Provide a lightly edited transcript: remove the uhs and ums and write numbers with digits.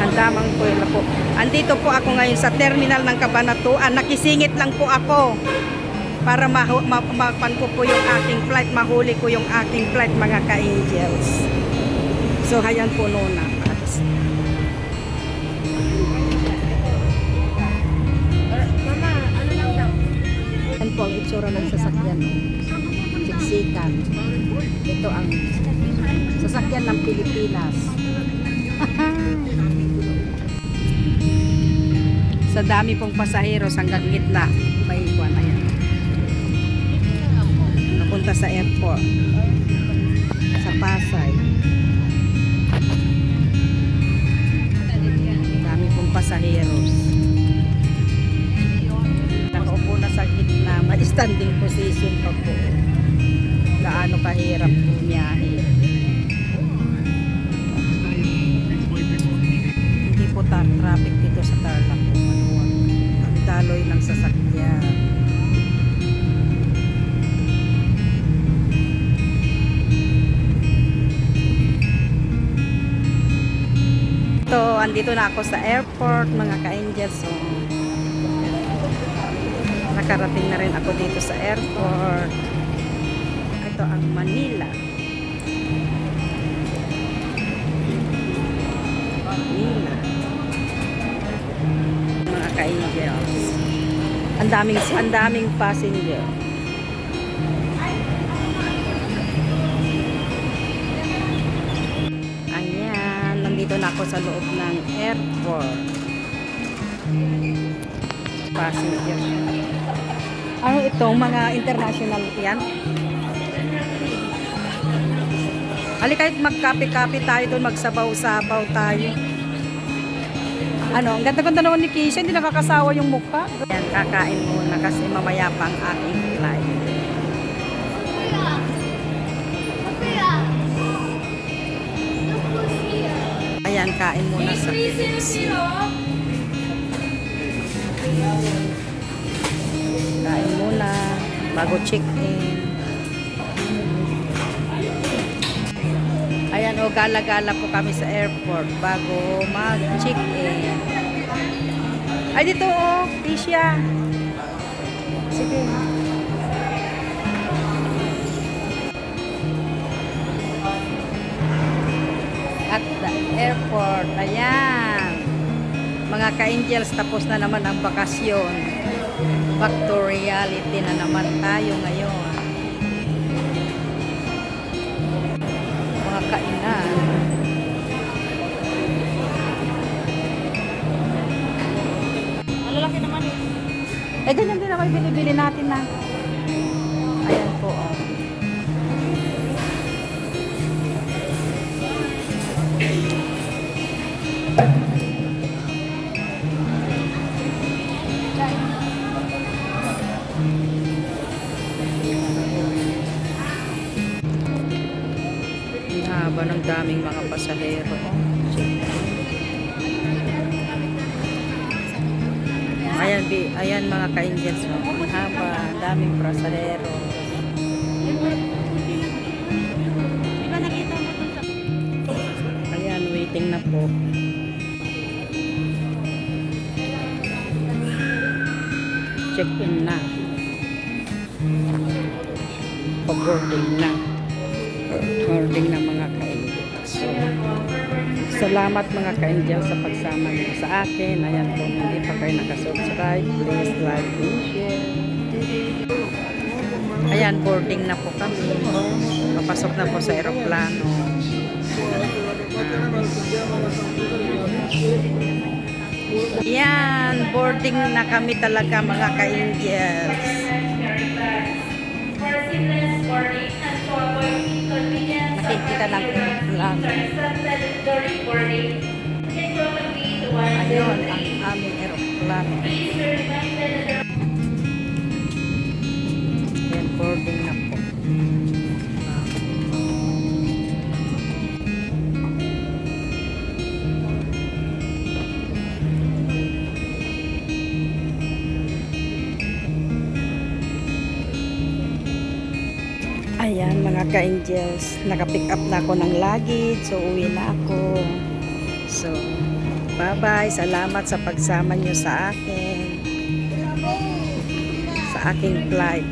Handamang Puebla po. Andito po ako ngayon sa terminal ng Cabanatuan. Nakisingit lang po ako para mapan ko po yung aking flight, mahuli ko yung aking flight, mga ka-angels. So hayan po nuna. Mama, ano lang daw? Yan po ang itsura ng sasakyan. Siksikan. Ito ang sasakyan ng Pilipinas. Sa dami pong pasaheros hanggang gitna may ikuan. Ayan, napunta sa airport sa Pasay. Dami pong pasaheros. Nakaupo na sa gitna, may standing position pa po. Gaano kahirap bumiyahe. Hindi po traffic dito sa Tarlac po. Ang daloy ng sasakyan. Ito, andito na ako sa airport, mga ka-angels. So, nakarating na rin ako dito sa airport. Ito ang Manila. Manila. Mga ka-angels. Ang daming passenger. Ayan, nandito na ako sa loob ng airport. Passenger. Ano itong mga international yan? Halika kahit magkape-kape tayo doon, magsabaw-sabaw tayo. Ano, ang ganda-ganda naman ni Keisha, hindi nakakasawa yung mukha. Ayan, kakain muna kasi mamaya pa ang aking flight. Ayan, kain muna sa KFC. Kain muna bago check-in. Ayan o, gala-gala po kami sa airport bago mag-check-in. Ay, dito o, Keisha. Sige. At the airport. Ayan. Mga ka-angels, tapos na naman ang bakasyon. Back to reality na naman tayo ngayon. Mga kainan. Malalaki naman eh. Eh, ganyan din ako yung binibili natin na. Ayan po, oh. Ang haba ng daming mga pasahero. Ayan, ayan mga ka-angels. Ang haba, daming pasahero. Diba nakita mo ito sa... Ayan, waiting na po. Check-in na. Pag-boarding na. Boarding na mga ka-angels. So, salamat mga ka-angels sa pagsama niyo sa akin. Ayan po, hindi pa kayo nakasubscribe. Please like and share. Ayan, boarding na po kami. Papasok na po sa aeroplano. Ayan, boarding na kami talaga mga ka-angels. Nakikita lang ko lang. Ayun, ang aming aeroplano. Ayan, boarding na po. Ayan mga ka-angels, naka-pick up na ako ng luggage, so uwi na ako. So, bye-bye, salamat sa pagsama nyo sa akin, sa aking flight.